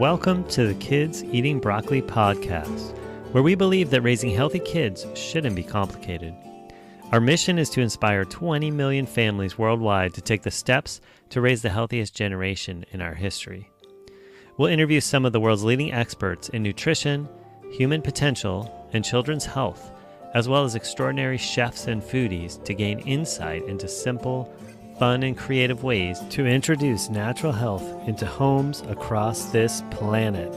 Welcome to the Kids Eating Broccoli podcast, where we believe that raising healthy kids shouldn't be complicated. Our mission is to inspire 20 million families worldwide to take the steps to raise the healthiest generation in our history. We'll interview some of the world's leading experts in nutrition, human potential, and children's health, as well as extraordinary chefs and foodies to gain insight into simple, fun, and creative ways to introduce natural health into homes across this planet.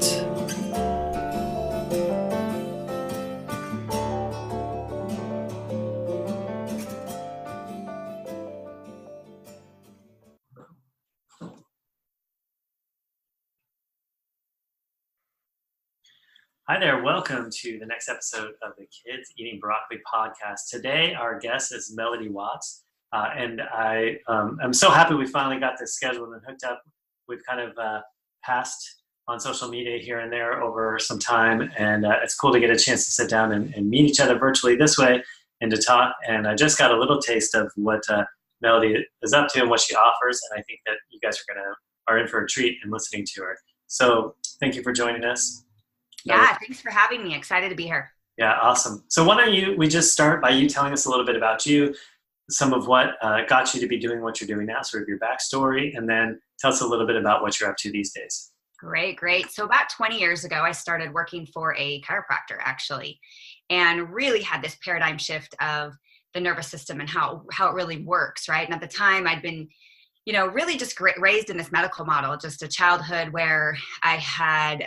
Hi there, welcome to the next episode of the Kids Eating Broccoli podcast. Today, our guest is Melanie Watts. And I'm so happy we finally got this scheduled and hooked up. We've kind of passed on social media here and there over some time, and it's cool to get a chance to sit down and meet each other virtually this way and to talk. And I just got a little taste of what Melody is up to and what she offers, and I think that you guys are in for a treat in listening to her. So thank you for joining us. Yeah, thanks for having me. Excited to be here. Yeah, awesome. So why don't we just start by you telling us a little bit about you, some of what got you to be doing what you're doing now, sort of your backstory, and then tell us a little bit about what you're up to these days. Great. So about 20 years ago, I started working for a chiropractor, actually, and really had this paradigm shift of the nervous system and how it really works, right? And at the time, I'd been, really just raised in this medical model, just a childhood where I had,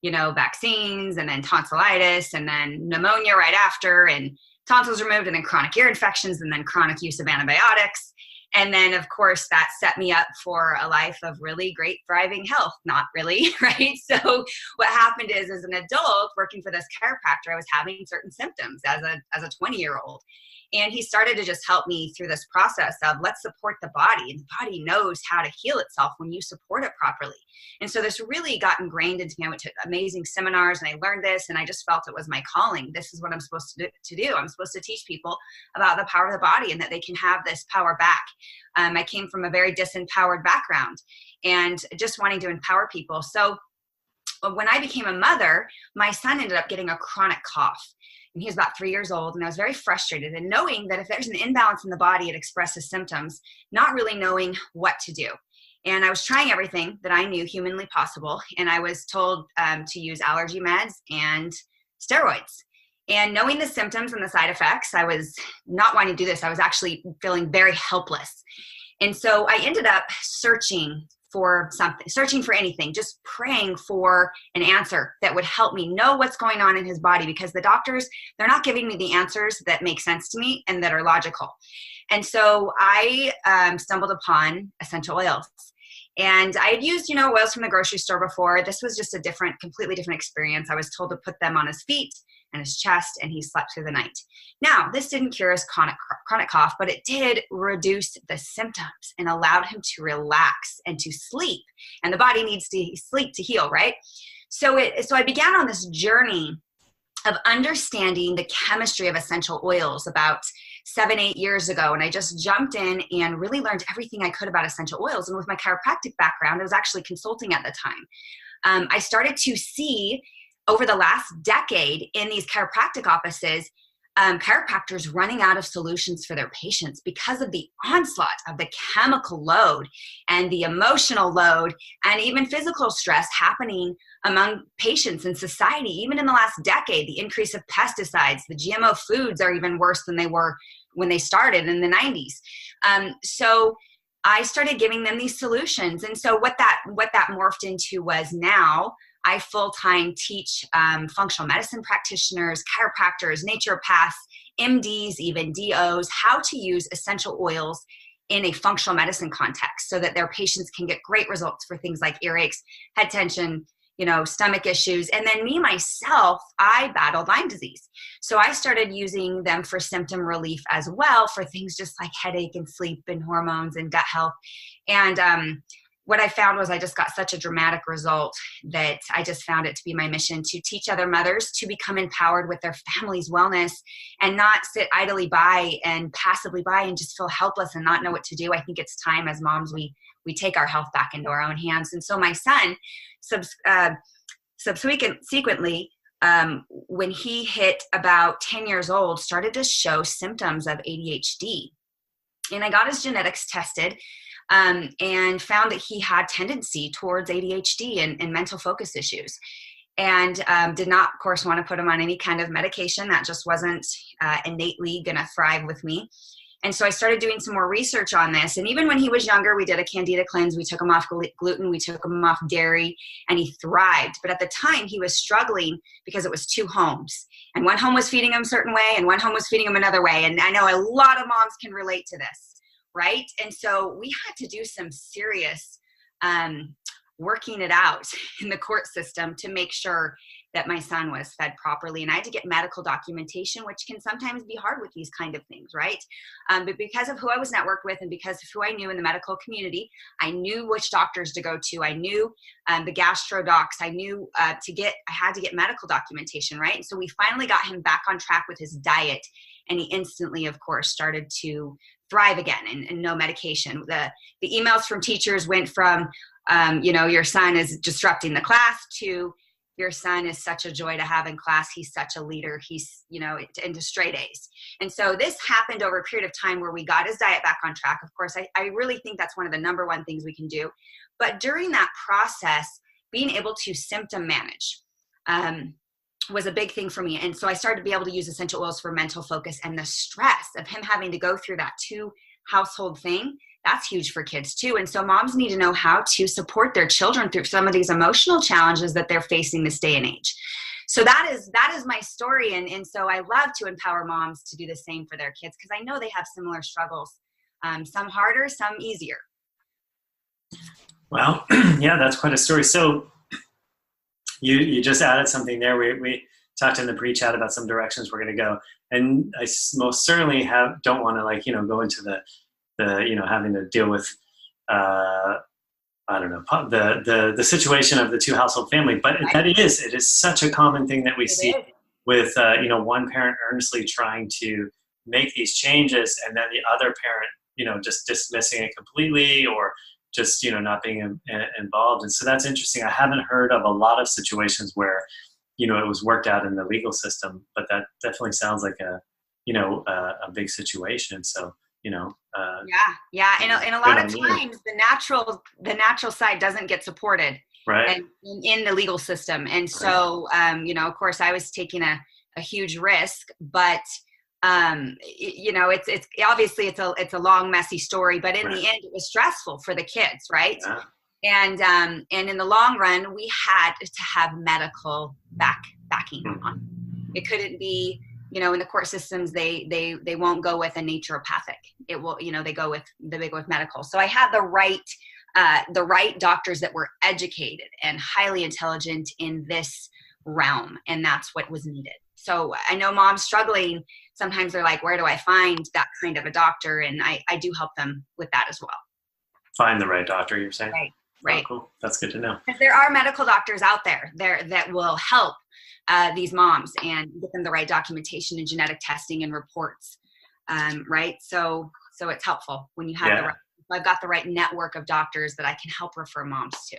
vaccines and then tonsillitis and then pneumonia right after, and tonsils removed, and then chronic ear infections, and then chronic use of antibiotics. And then, of course, that set me up for a life of really great, thriving health. Not really, right? So what happened is, as an adult working for this chiropractor, I was having certain symptoms as a 20-year-old. And he started to just help me through this process of let's support the body. And the body knows how to heal itself when you support it properly. And so this really got ingrained into me. I went to amazing seminars and I learned this, and I just felt it was my calling. This is what I'm supposed to do. I'm supposed to teach people about the power of the body and that they can have this power back. I came from a very disempowered background and just wanting to empower people. So when I became a mother, my son ended up getting a chronic cough. And he was about 3 years old, and I was very frustrated. And knowing that if there's an imbalance in the body, it expresses symptoms, not really knowing what to do. And I was trying everything that I knew humanly possible. And I was told to use allergy meds and steroids. And knowing the symptoms and the side effects, I was not wanting to do this. I was actually feeling very helpless. And so I ended up searching for anything, just praying for an answer that would help me know what's going on in his body, because the doctors, they're not giving me the answers that make sense to me and that are logical. And so I stumbled upon essential oils. And I had used, oils from the grocery store before. This was just a completely different experience. I was told to put them on his feet and his chest, and he slept through the night. Now, this didn't cure his chronic cough, but it did reduce the symptoms and allowed him to relax and to sleep. And the body needs to sleep to heal, right? So I began on this journey of understanding the chemistry of essential oils about 7-8 years ago. And I just jumped in and really learned everything I could about essential oils. And with my chiropractic background, I was actually consulting at the time. I started to see over the last decade in these chiropractic offices, chiropractors running out of solutions for their patients because of the onslaught of the chemical load and the emotional load and even physical stress happening among patients in society. Even in the last decade, the increase of pesticides, the GMO foods are even worse than they were when they started in the 90s. So I started giving them these solutions. And so what that morphed into was now I full-time teach functional medicine practitioners, chiropractors, naturopaths, MDs, even DOs, how to use essential oils in a functional medicine context so that their patients can get great results for things like earaches, head tension, stomach issues. And then me, myself, I battled Lyme disease. So I started using them for symptom relief as well for things just like headache and sleep and hormones and gut health. And what I found was I just got such a dramatic result that I just found it to be my mission to teach other mothers to become empowered with their family's wellness and not sit idly by and passively by and just feel helpless and not know what to do. I think it's time as moms we we take our health back into our own hands. And so my son, subsequently, when he hit about 10 years old, started to show symptoms of ADHD. And I got his genetics tested and found that he had tendency towards ADHD and mental focus issues. And did not, of course, want to put him on any kind of medication. That just wasn't innately going to thrive with me. And so I started doing some more research on this. And even when he was younger, we did a candida cleanse. We took him off gluten. We took him off dairy, and he thrived. But at the time, he was struggling because it was two homes. And one home was feeding him a certain way, and one home was feeding him another way. And I know a lot of moms can relate to this, right? And so we had to do some serious working it out in the court system to make sure that my son was fed properly. And I had to get medical documentation, which can sometimes be hard with these kind of things, right? But because of who I was networked with and because of who I knew in the medical community, I knew which doctors to go to. I knew the gastro docs. I knew I had to get medical documentation, right? And so we finally got him back on track with his diet. And he instantly, of course, started to thrive again and no medication. The emails from teachers went from, your son is disrupting the class to your son is such a joy to have in class. He's such a leader. He's, into straight A's. And so this happened over a period of time where we got his diet back on track. Of course, I really think that's one of the number one things we can do. But during that process, being able to symptom manage was a big thing for me. And so I started to be able to use essential oils for mental focus, and the stress of him having to go through that two household thing. That's huge for kids too. And so moms need to know how to support their children through some of these emotional challenges that they're facing this day and age. So that is my story. And so I love to empower moms to do the same for their kids, because I know they have similar struggles, some harder, some easier. Well, yeah, that's quite a story. So you just added something there. We talked in the pre-chat about some directions we're going to go. And I most certainly don't want to go into the having to deal with, I don't know, the situation of the two household family, but it is such a common thing that we see with, one parent earnestly trying to make these changes, and then the other parent, just dismissing it completely, or just, not being involved. And so that's interesting. I haven't heard of a lot of situations where, it was worked out in the legal system, but that definitely sounds like a big situation. So, yeah. And a lot of times the natural side doesn't get supported, right, in the legal system. And so, of course I was taking a huge risk, but, it's obviously it's a long, messy story, but in the end it was stressful for the kids. Right. Yeah. And in the long run, we had to have medical backing on. It couldn't be, in the court systems, they won't go with a naturopathic. It will, they go with medical. So I had the right doctors that were educated and highly intelligent in this realm, and that's what was needed. So I know moms struggling. Sometimes they're like, where do I find that kind of a doctor? And I do help them with that as well. Find the right doctor, you're saying? Right. Oh, cool. That's good to know. Because there are medical doctors out there that will help these moms and get them the right documentation and genetic testing and reports, right? So it's helpful when you have I've got the right network of doctors that I can help refer moms to.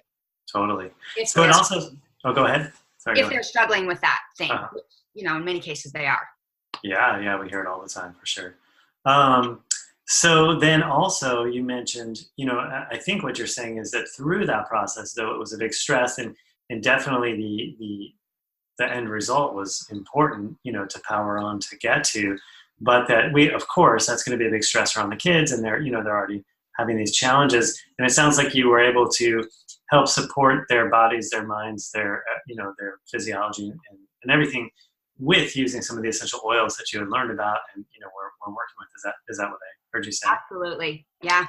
Totally. So it also, go ahead. Sorry, if they're struggling with that thing, which, in many cases they are. Yeah, we hear it all the time for sure. So then also you mentioned, I think what you're saying is that through that process, though it was a big stress and definitely the end result was important, to power on to get to, but that of course, that's going to be a big stressor on the kids, and they're already having these challenges. And it sounds like you were able to help support their bodies, their minds, their physiology and everything with using some of the essential oils that you had learned about and, we're working with. Is that what I heard you say? Absolutely. Yeah.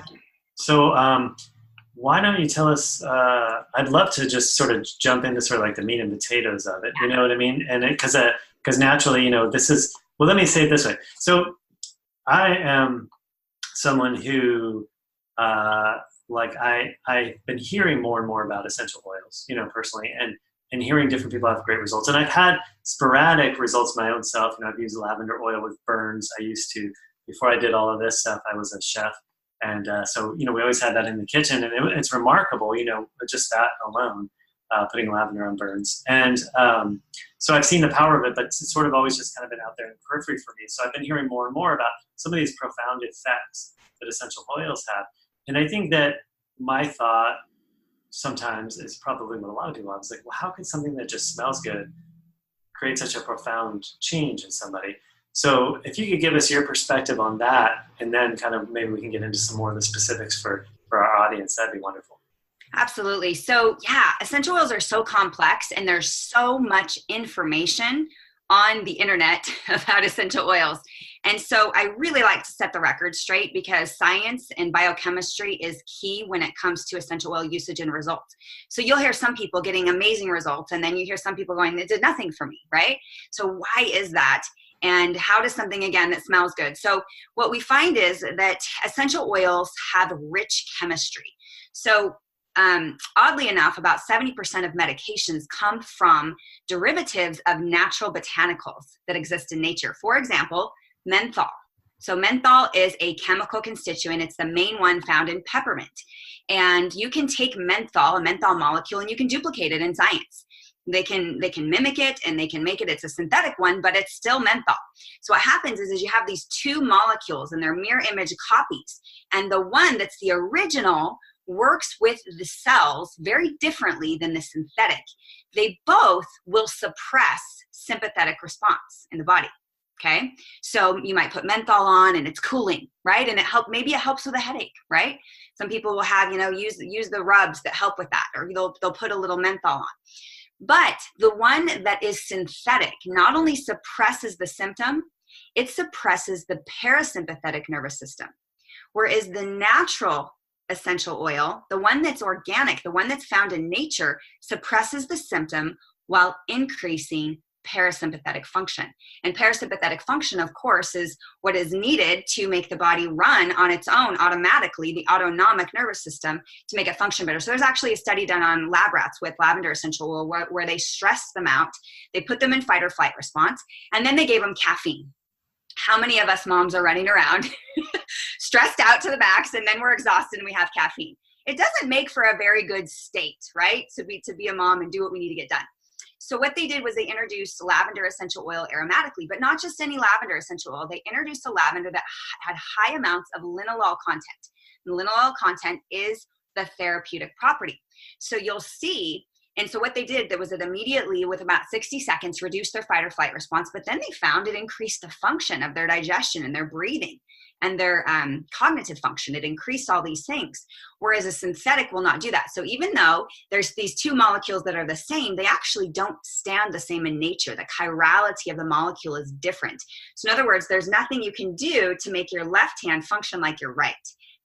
So, why don't you tell us, I'd love to just sort of jump into sort of like the meat and potatoes of it. You know what I mean? And because naturally, this is, well, let me say it this way. So I am someone who, I've been hearing more and more about essential oils, personally, and hearing different people have great results. And I've had sporadic results my own self. I've used lavender oil with burns. I used to, before I did all of this stuff, I was a chef And so, we always had that in the kitchen, and it's remarkable, just that alone, putting lavender on burns. And so I've seen the power of it, but it's sort of always just kind of been out there in the periphery for me. So I've been hearing more and more about some of these profound effects that essential oils have. And I think that my thought sometimes is probably what a lot of people have. It's like, well, how could something that just smells good create such a profound change in somebody? So if you could give us your perspective on that, and then kind of maybe we can get into some more of the specifics for our audience, that'd be wonderful. Absolutely. So yeah, essential oils are so complex, and there's so much information on the internet about essential oils. And so I really like to set the record straight, because science and biochemistry is key when it comes to essential oil usage and results. So you'll hear some people getting amazing results, and then you hear some people going, it did nothing for me, right? So why is that? And how does something, again, that smells good? So what we find is that essential oils have rich chemistry. So oddly enough, about 70% of medications come from derivatives of natural botanicals that exist in nature. For example, menthol. So menthol is a chemical constituent. It's the main one found in peppermint. And you can take menthol, a menthol molecule, and you can duplicate it in science. They can mimic it, and they can make it, it's a synthetic one, but it's still menthol. So what happens is you have these two molecules, and they're mirror image copies. And the one that's the original works with the cells very differently than the synthetic. They both will suppress sympathetic response in the body. Okay. So you might put menthol on, and it's cooling, right? And maybe it helps with a headache, right? Some people will have, use the rubs that help with that, or they'll put a little menthol on. But the one that is synthetic not only suppresses the symptom, it suppresses the parasympathetic nervous system. Whereas the natural essential oil, the one that's organic, the one that's found in nature, suppresses the symptom while increasing parasympathetic function. And parasympathetic function, of course, is what is needed to make the body run on its own automatically, the autonomic nervous system, to make it function better. So there's actually a study done on lab rats with lavender essential oil where they stressed them out. They put them in fight or flight response, and then they gave them caffeine. How many of us moms are running around stressed out to the max, and then we're exhausted and we have caffeine? It doesn't make for a very good state, right? To be a mom and do what we need to get done. So what they did was they introduced lavender essential oil aromatically, but not just any lavender essential oil. They introduced a lavender that had high amounts of linalool content. And linalool content is the therapeutic property. So you'll see, and so what they did, that was it immediately, with about 60 seconds, reduced their fight or flight response, but then they found it increased the function of their digestion and their breathing and their cognitive function. It increased all these things, whereas a synthetic will not do that. So even though there's these two molecules that are the same, they actually don't stand the same in nature. The chirality of the molecule is different. So in other words, there's nothing you can do to make your left hand function like your right.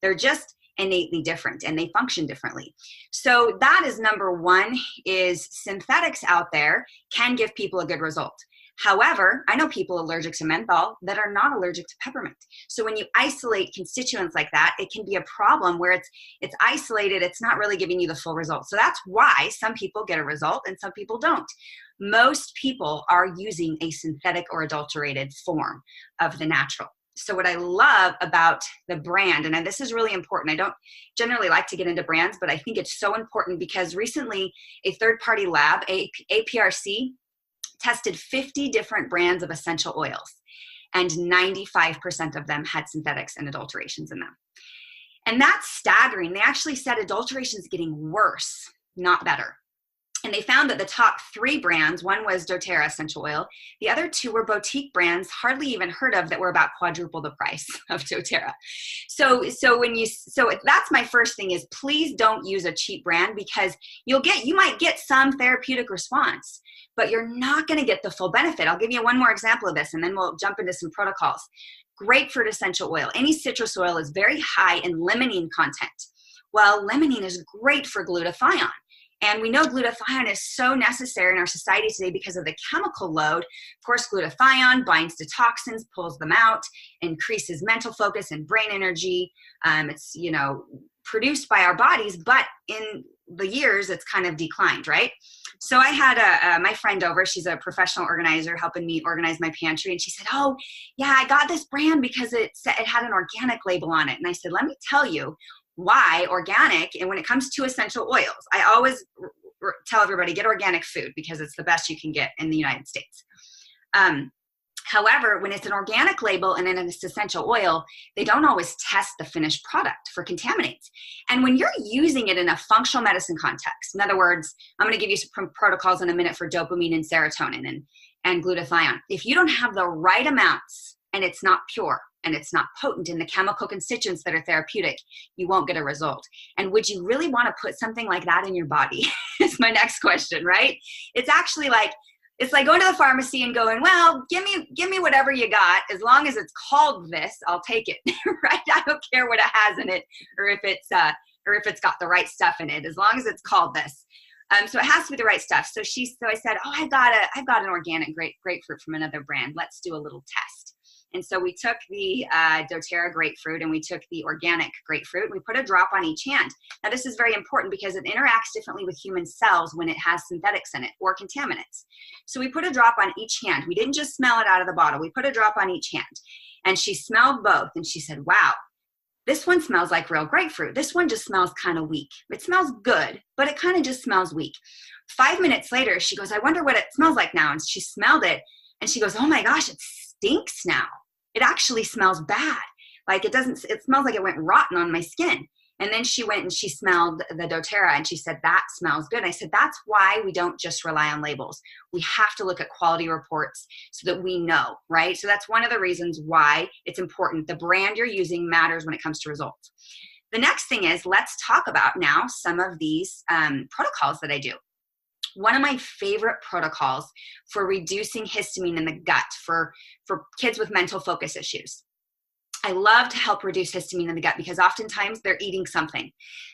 They're just innately different, and they function differently. So that is number one, is synthetics out there can give people a good result. However, I know people allergic to menthol that are not allergic to peppermint. So when you isolate constituents like that, it can be a problem where it's isolated. It's not really giving you the full result. So that's why some people get a result and some people don't. Most people are using a synthetic or adulterated form of the natural. So what I love about the brand, and this is really important, I don't generally like to get into brands, but I think it's so important because recently a third-party lab, APRC, tested 50 different brands of essential oils, and 95% of them had synthetics and adulterations in them. And that's staggering. They actually said adulteration is getting worse, not better. And they found that the top 3 brands, one was doTERRA essential oil. The other 2 were boutique brands, hardly even heard of, that were about quadruple the price of doTERRA. So that's my first thing, is please don't use a cheap brand, because you might get some therapeutic response, but you're not going to get the full benefit. I'll give you one more example of this, and then we'll jump into some protocols. Grapefruit essential oil. Any citrus oil is very high in limonene content. Well, limonene is great for glutathione. And we know glutathione is so necessary in our society today because of the chemical load. Of course, glutathione binds to toxins, pulls them out, increases mental focus and brain energy. It's, produced by our bodies, but in the years, it's kind of declined, right? So I had my friend over. She's a professional organizer helping me organize my pantry. And she said, oh, yeah, I got this brand because it had an organic label on it. And I said, let me tell you why organic. And when it comes to essential oils, I always tell everybody, get organic food because it's the best you can get in the United States. However, when it's an organic label and then it's essential oil, they don't always test the finished product for contaminants. And when you're using it in a functional medicine context, in other words, I'm going to give you some protocols in a minute for dopamine and serotonin and glutathione. If you don't have the right amounts and it's not pure and it's not potent in the chemical constituents that are therapeutic, you won't get a result. And would you really want to put something like that in your body? Is my next question, right? It's actually like, it's like going to the pharmacy and going, well, give me whatever you got. As long as it's called this, I'll take it, right? I don't care what it has in it or if it's got the right stuff in it, as long as it's called this. So it has to be the right stuff. So I said, oh, I've got an organic grapefruit from another brand. Let's do a little test. And so we took the doTERRA grapefruit and we took the organic grapefruit and we put a drop on each hand. Now this is very important because it interacts differently with human cells when it has synthetics in it or contaminants. So we put a drop on each hand. We didn't just smell it out of the bottle. We put a drop on each hand. And she smelled both and she said, wow, this one smells like real grapefruit. This one just smells kind of weak. It smells good, but it kind of just smells weak. 5 minutes later, she goes, I wonder what it smells like now. And she smelled it and she goes, oh my gosh, it stinks now. It actually smells bad. Like it smells like it went rotten on my skin. And then she went and she smelled the doTERRA and she said, that smells good. And I said, that's why we don't just rely on labels. We have to look at quality reports so that we know, right? So that's one of the reasons why it's important. The brand you're using matters when it comes to results. The next thing is, let's talk about now some of these protocols that I do. One of my favorite protocols for reducing histamine in the gut for kids with mental focus issues. I love to help reduce histamine in the gut because oftentimes they're eating something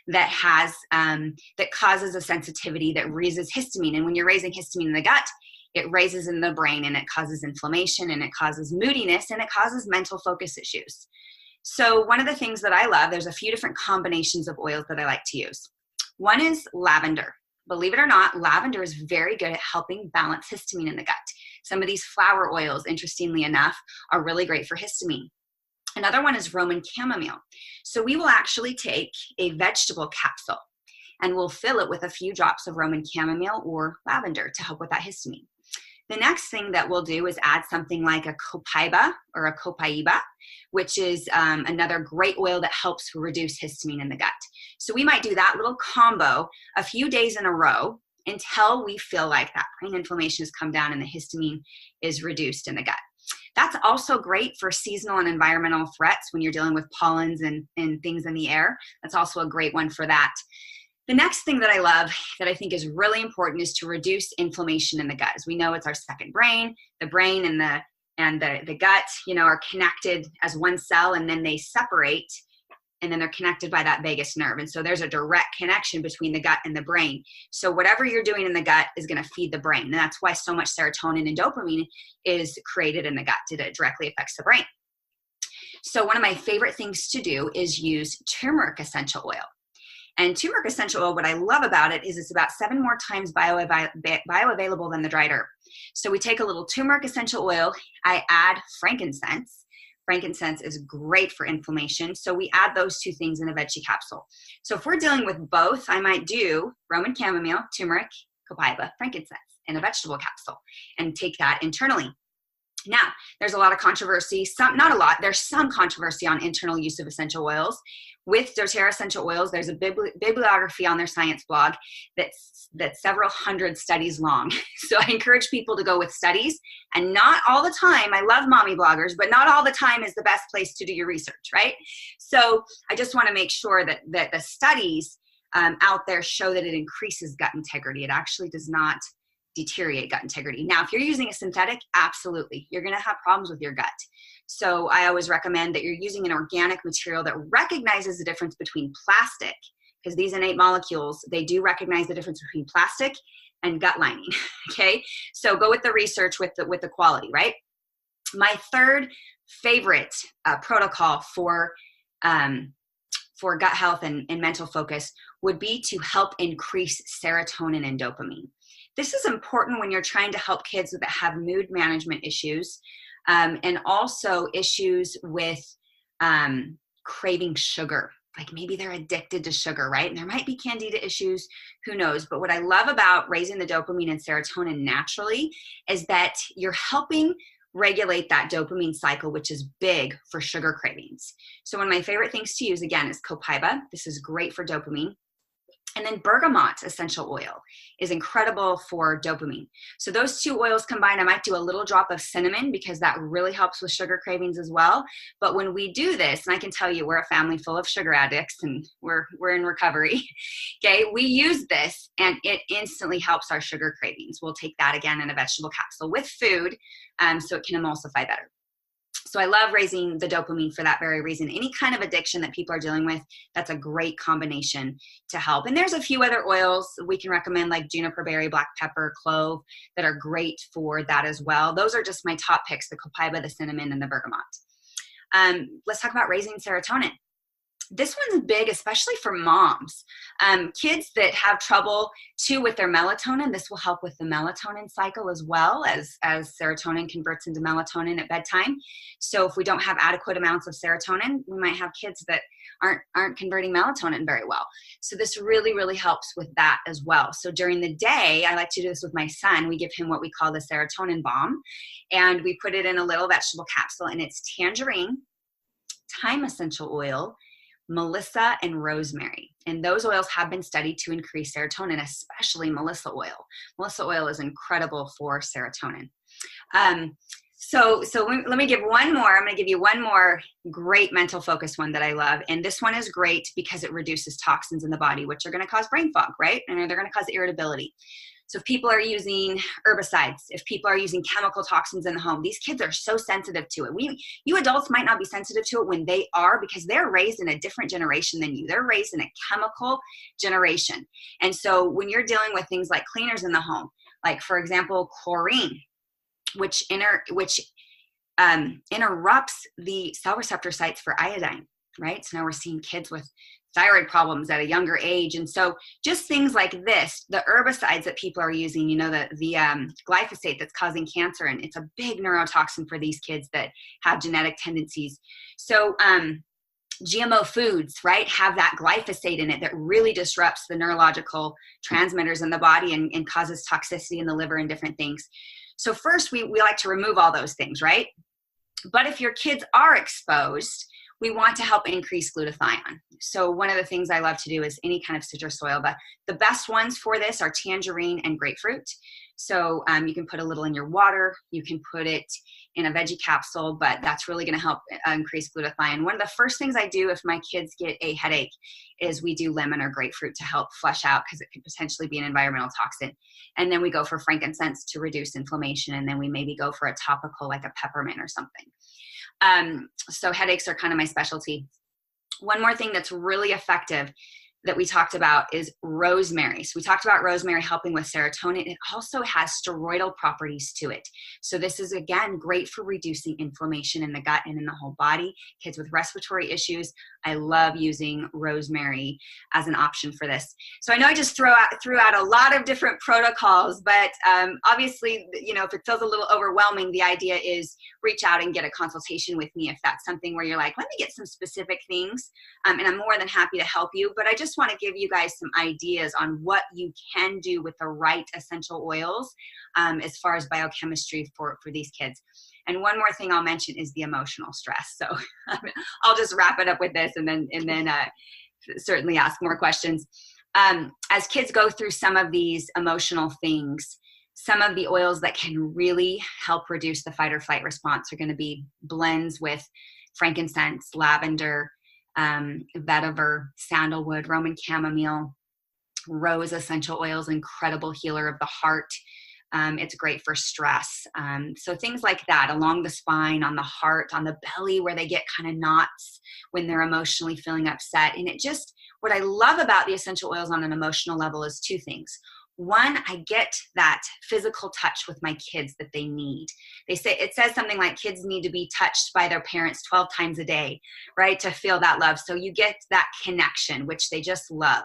that has that causes a sensitivity that raises histamine. And when you're raising histamine in the gut, it raises in the brain and it causes inflammation and it causes moodiness and it causes mental focus issues. So one of the things that I love, there's a few different combinations of oils that I like to use. One is lavender. Believe it or not, lavender is very good at helping balance histamine in the gut. Some of these flower oils, interestingly enough, are really great for histamine. Another one is Roman chamomile. So we will actually take a vegetable capsule and we'll fill it with a few drops of Roman chamomile or lavender to help with that histamine. The next thing that we'll do is add something like a copaiba or a copaiba, which is another great oil that helps reduce histamine in the gut. So we might do that little combo a few days in a row until we feel like that brain inflammation has come down and the histamine is reduced in the gut. That's also great for seasonal and environmental threats when you're dealing with pollens and things in the air. That's also a great one for that. The next thing that I love that I think is really important is to reduce inflammation in the gut. As we know, it's our second brain. The brain and the gut, are connected as one cell, and then they separate, and then they're connected by that vagus nerve. And so there's a direct connection between the gut and the brain. So whatever you're doing in the gut is going to feed the brain. And that's why so much serotonin and dopamine is created in the gut. It directly affects the brain. So one of my favorite things to do is use turmeric essential oil. And turmeric essential oil, what I love about it is it's about 7 more times bioavailable than the dried herb. So we take a little turmeric essential oil. I add frankincense. Frankincense is great for inflammation. So we add those two things in a veggie capsule. So if we're dealing with both, I might do Roman chamomile, turmeric, copaiba, frankincense in a vegetable capsule and take that internally. Now, there's a lot of controversy, not a lot, there's some controversy on internal use of essential oils. With doTERRA essential oils, there's a bibliography on their science blog that's several hundred studies long. So I encourage people to go with studies, and not all the time, I love mommy bloggers, but not all the time is the best place to do your research, right? So I just want to make sure that the studies out there show that it increases gut integrity. It actually does not deteriorate gut integrity. Now, if you're using a synthetic, absolutely, you're going to have problems with your gut. So I always recommend that you're using an organic material that recognizes the difference between plastic, because these innate molecules, they do recognize the difference between plastic and gut lining. Okay, so go with the research with the quality, right? My third favorite protocol for gut health and mental focus would be to help increase serotonin and dopamine. This is important when you're trying to help kids that have mood management issues, and also issues with craving sugar. Like maybe they're addicted to sugar, right? And there might be candida issues, who knows? But what I love about raising the dopamine and serotonin naturally is that you're helping regulate that dopamine cycle, which is big for sugar cravings. So one of my favorite things to use, again, is copaiba. This is great for dopamine. And then bergamot essential oil is incredible for dopamine. So those two oils combined, I might do a little drop of cinnamon because that really helps with sugar cravings as well. But when we do this, and I can tell you we're a family full of sugar addicts and we're in recovery, okay, we use this and it instantly helps our sugar cravings. We'll take that again in a vegetable capsule with food so it can emulsify better. So I love raising the dopamine for that very reason. Any kind of addiction that people are dealing with, that's a great combination to help. And there's a few other oils we can recommend, like juniper berry, black pepper, clove, that are great for that as well. Those are just my top picks, the copaiba, the cinnamon, and the bergamot. Let's talk about raising serotonin. This one's big, especially for moms. Kids that have trouble too with their melatonin, this will help with the melatonin cycle as well, as serotonin converts into melatonin at bedtime. So if we don't have adequate amounts of serotonin, we might have kids that aren't converting melatonin very well. So this really, really helps with that as well. So during the day, I like to do this with my son. We give him what we call the serotonin bomb, and we put it in a little vegetable capsule, and it's tangerine, thyme essential oil, melissa, and rosemary. And those oils have been studied to increase serotonin, especially melissa oil. Melissa oil is incredible for serotonin. So let me give one more. I'm going to give you one more great mental focus one that I love. And this one is great because it reduces toxins in the body, which are going to cause brain fog, right? And they're going to cause irritability. So if people are using herbicides, if people are using chemical toxins in the home, these kids are so sensitive to it. You adults might not be sensitive to it when they are, because they're raised in a different generation than you. They're raised in a chemical generation. And so when you're dealing with things like cleaners in the home, like for example, chlorine, which interrupts the cell receptor sites for iodine, right? So now we're seeing kids with thyroid problems at a younger age. And so just things like this, the herbicides that people are using, the glyphosate that's causing cancer, and it's a big neurotoxin for these kids that have genetic tendencies. So GMO foods, right, have that glyphosate in it that really disrupts the neurological transmitters in the body and causes toxicity in the liver and different things. So first, we like to remove all those things, right? But if your kids are exposed, we want to help increase glutathione. So one of the things I love to do is any kind of citrus oil, but the best ones for this are tangerine and grapefruit. So you can put a little in your water, you can put it in a veggie capsule, but that's really going to help increase glutathione. One of the first things I do if my kids get a headache is we do lemon or grapefruit to help flush out, because it could potentially be an environmental toxin. And then we go for frankincense to reduce inflammation, and then we maybe go for a topical like a peppermint or something. So headaches are kind of my specialty. One more thing that's really effective that we talked about is rosemary. So we talked about rosemary helping with serotonin. It also has steroidal properties to it. So this is, again, great for reducing inflammation in the gut and in the whole body. Kids with respiratory issues, I love using rosemary as an option for this. So I know I just threw out a lot of different protocols, but obviously, if it feels a little overwhelming, the idea is reach out and get a consultation with me if that's something where you're like, let me get some specific things, and I'm more than happy to help you. But I just want to give you guys some ideas on what you can do with the right essential oils as far as biochemistry for these kids. And one more thing I'll mention is the emotional stress. So I'll just wrap it up with this and then certainly ask more questions. As kids go through some of these emotional things, some of the oils that can really help reduce the fight or flight response are going to be blends with frankincense, lavender, vetiver, sandalwood, Roman chamomile, rose essential oils, incredible healer of the heart. It's great for stress. So things like that along the spine, on the heart, on the belly, where they get kind of knots when they're emotionally feeling upset. And what I love about the essential oils on an emotional level is two things. One, I get that physical touch with my kids that they need. It says something like kids need to be touched by their parents 12 times a day, right, to feel that love. So you get that connection, which they just love.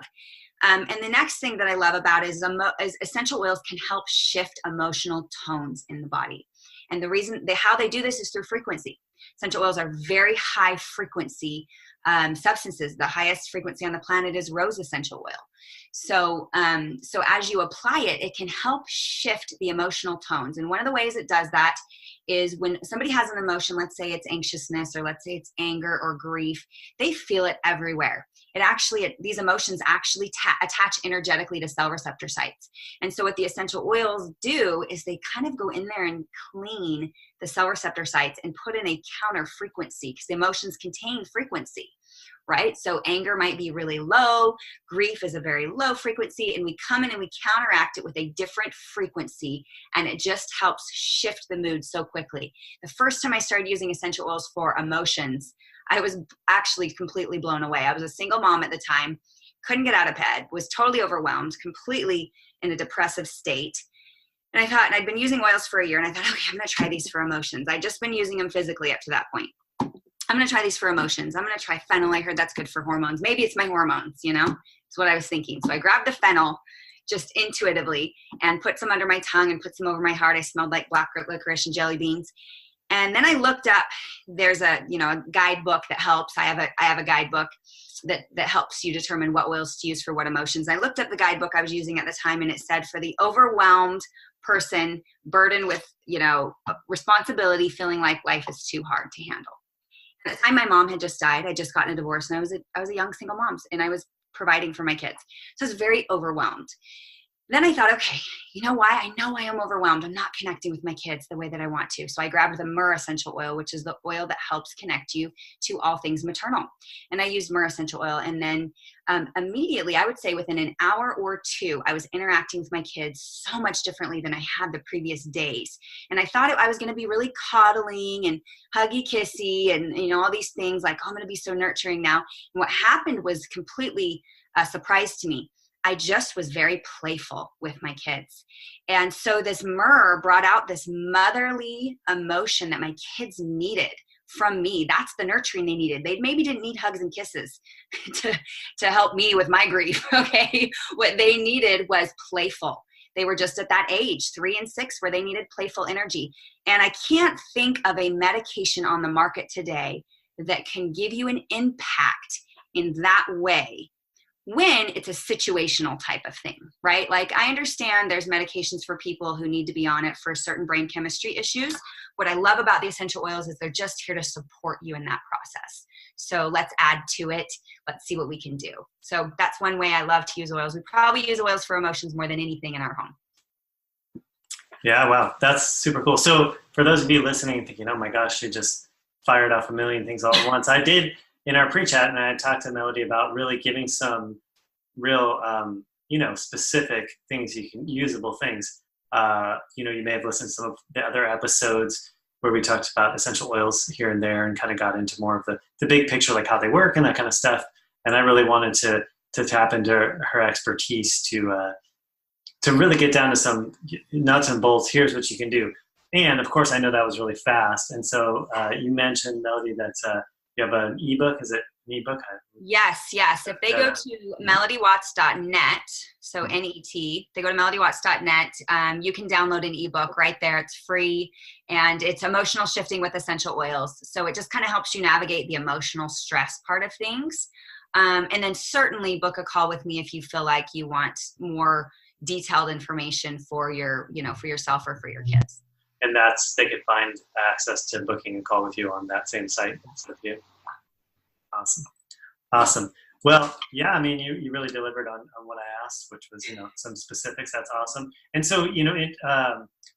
And the next thing that I love about it is essential oils can help shift emotional tones in the body. And the reason how they do this is through frequency. Essential oils are very high frequency substances. The highest frequency on the planet is rose essential oil. So as you apply it, it can help shift the emotional tones. And one of the ways it does that is when somebody has an emotion, let's say it's anxiousness, or let's say it's anger or grief, they feel it everywhere. These emotions actually attach energetically to cell receptor sites. And so what the essential oils do is they kind of go in there and clean the cell receptor sites and put in a counter frequency, because the emotions contain frequency, right? So anger might be really low, grief is a very low frequency, and we come in and we counteract it with a different frequency, and it just helps shift the mood so quickly. The first time I started using essential oils for emotions, I was actually completely blown away. I was a single mom at the time, couldn't get out of bed, was totally overwhelmed, completely in a depressive state. And I thought, and I'd been using oils for a year, and I thought, okay, I'm going to try these for emotions. I'd just been using them physically up to that point. I'm going to try these for emotions. I'm going to try fennel. I heard that's good for hormones. Maybe it's my hormones, It's what I was thinking. So I grabbed the fennel just intuitively and put some under my tongue and put some over my heart. I smelled like black licorice and jelly beans. And then I looked up, there's a guidebook that helps. I have a guidebook that helps you determine what oils to use for what emotions. I looked up the guidebook I was using at the time, and it said for the overwhelmed person, burdened with, responsibility, feeling like life is too hard to handle. At the time my mom had just died, I'd just gotten a divorce, and I was a young single mom, and I was providing for my kids. So I was very overwhelmed. Then I thought, okay, you know why? I know I am overwhelmed. I'm not connecting with my kids the way that I want to. So I grabbed the myrrh essential oil, which is the oil that helps connect you to all things maternal. And I used myrrh essential oil. And then immediately, I would say within an hour or two, I was interacting with my kids so much differently than I had the previous days. And I thought I was going to be really coddling and huggy kissy and, all these things like, oh, I'm going to be so nurturing now. And what happened was completely a surprise to me. I just was very playful with my kids. And so this myrrh brought out this motherly emotion that my kids needed from me. That's the nurturing they needed. They maybe didn't need hugs and kisses to help me with my grief, okay? What they needed was playful. They were just at that age, 3 and 6, where they needed playful energy. And I can't think of a medication on the market today that can give you an impact in that way when it's a situational type of thing, right? Like I understand there's medications for people who need to be on it for certain brain chemistry issues. What I love about the essential oils is they're just here to support you in that process. So let's add to it. Let's see what we can do. So that's one way I love to use oils. We probably use oils for emotions more than anything in our home. Yeah, wow. That's super cool. So for those of you listening thinking, oh my gosh, she just fired off a million things all at once. I did in our pre-chat, and I talked to Melody about really giving some real, specific things, usable things. You may have listened to some of the other episodes where we talked about essential oils here and there and kind of got into more of the big picture, like how they work and that kind of stuff. And I really wanted to tap into her expertise to really get down to some nuts and bolts. Here's what you can do. And of course, I know that was really fast. And so you mentioned, Melody, that you have an ebook. Is it an ebook? Yes. If they go to melodywatts.net, so N-E-T, they go to melodywatts.net, you can download an ebook right there. It's free, and it's emotional shifting with essential oils. So it just kind of helps you navigate the emotional stress part of things. And then certainly book a call with me if you feel like you want more detailed information for your, for yourself or for your kids. And they could find access to booking a call with you on that same site with you. Awesome. Well, yeah, I mean, you really delivered on what I asked, which was, some specifics. That's awesome. And so, let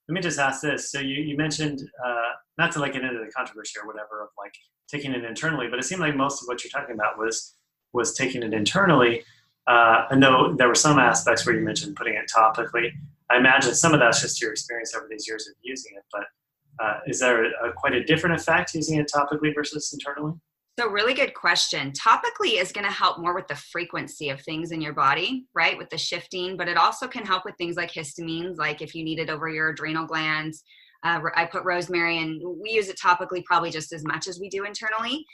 me just ask this. So you mentioned, not to like get into the controversy or whatever of like taking it internally, but it seemed like most of what you're talking about was taking it internally. And though there were some aspects where you mentioned putting it topically, I imagine some of that's just your experience over these years of using it, but is there quite a different effect using it topically versus internally? So really good question. Topically is going to help more with the frequency of things in your body, right? With the shifting, but it also can help with things like histamines, like if you need it over your adrenal glands, I put rosemary, and we use it topically probably just as much as we do internally.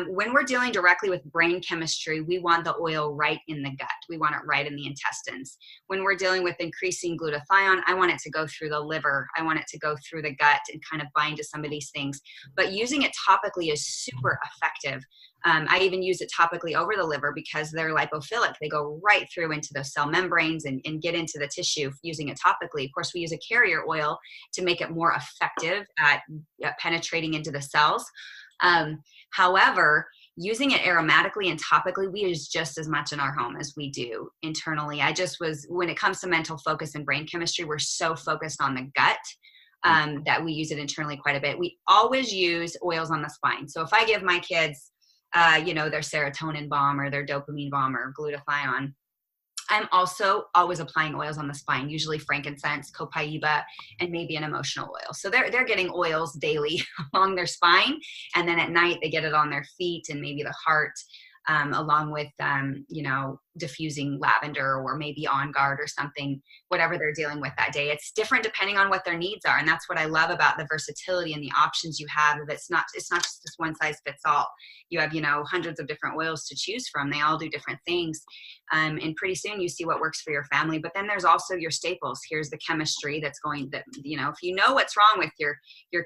When we're dealing directly with brain chemistry, we want the oil right in the gut. We want it right in the intestines. When we're dealing with increasing glutathione, I want it to go through the liver. I want it to go through the gut and kind of bind to some of these things. But using it topically is super effective. I even use it topically over the liver because they're lipophilic. They go right through into the cell membranes and get into the tissue using it topically. Of course, we use a carrier oil to make it more effective at penetrating into the cells. However, using it aromatically and topically, we use just as much in our home as we do internally. When it comes to mental focus and brain chemistry, we're so focused on the gut that we use it internally quite a bit. We always use oils on the spine. So if I give my kids, their serotonin balm or their dopamine balm or glutathione, I'm also always applying oils on the spine, usually frankincense, copaiba, and maybe an emotional oil. So they're getting oils daily along their spine. And then at night they get it on their feet and maybe the heart, along with, diffusing lavender or maybe On Guard or something, whatever they're dealing with that day. It's different depending on what their needs are. And that's what I love about the versatility and the options you have. It's not just this one size fits all. You have, hundreds of different oils to choose from. They all do different things. And pretty soon you see what works for your family. But then there's also your staples. Here's the chemistry that's if you know what's wrong with your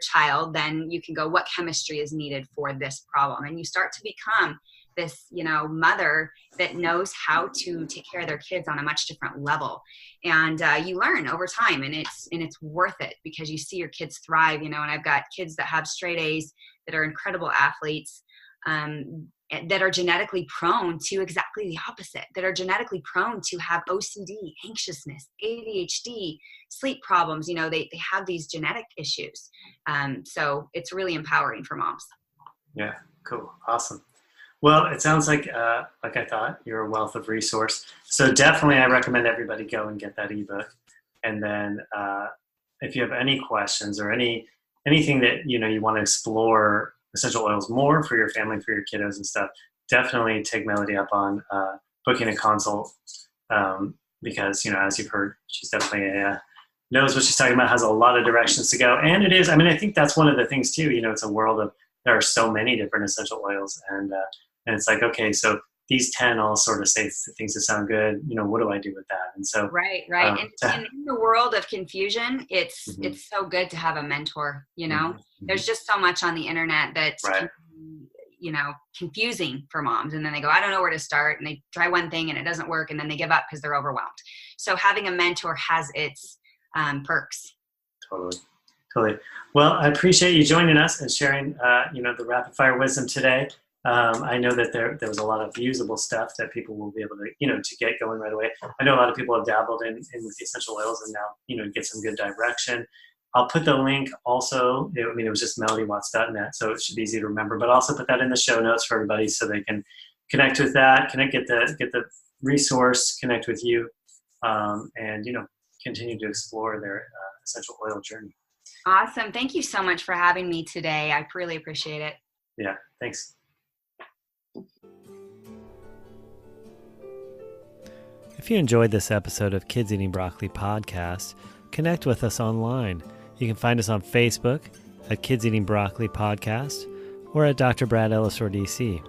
child, then you can go, what chemistry is needed for this problem? And you start to become this, mother that knows how to take care of their kids on a much different level. And you learn over time, and it's worth it because you see your kids thrive, and I've got kids that have straight A's that are incredible athletes, that are genetically prone to exactly the opposite, that are genetically prone to have OCD, anxiousness, ADHD, sleep problems. They have these genetic issues. So it's really empowering for moms. Yeah, cool. Awesome. Well, it sounds like I thought, you're a wealth of resource. So definitely I recommend everybody go and get that ebook. And then if you have any questions or anything that, you want to explore essential oils more for your family, for your kiddos and stuff, definitely take Melody up on booking a consult because, as you've heard, she's definitely knows what she's talking about, has a lot of directions to go. And it is, I think that's one of the things too, it's a world of, there are so many different essential oils and it's like, okay, so these 10 all sort of say things that sound good. What do I do with that? And so, right. And in the world of confusion, it's so good to have a mentor. There's just so much on the internet that's confusing for moms, and then they go, I don't know where to start, and they try one thing and it doesn't work, and then they give up because they're overwhelmed. So having a mentor has its perks. Totally. Well, I appreciate you joining us and sharing, the rapid fire wisdom today. I know that there was a lot of usable stuff that people will be able to, to get going right away. I know a lot of people have dabbled in with the essential oils and now, get some good direction. I'll put the link also. It was just melodywatts.net, so it should be easy to remember, but I'll also put that in the show notes for everybody so they can connect with that, get the resource, connect with you, and, continue to explore their essential oil journey. Awesome. Thank you so much for having me today. I really appreciate it. Yeah, thanks. If you enjoyed this episode of Kids Eating Broccoli podcast, connect with us online. You can find us on Facebook at Kids Eating Broccoli Podcast or at Dr. Brad Ellisor DC.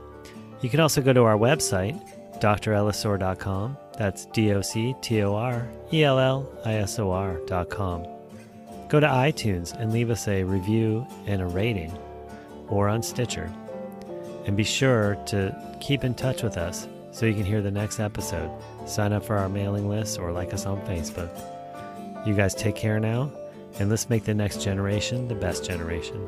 You can also go to our website, drellisor.com. That's DOCTORELLISOR.com. Go to iTunes and leave us a review and a rating, or on Stitcher. And be sure to keep in touch with us so you can hear the next episode. Sign up for our mailing list or like us on Facebook. You guys take care now, and let's make the next generation the best generation.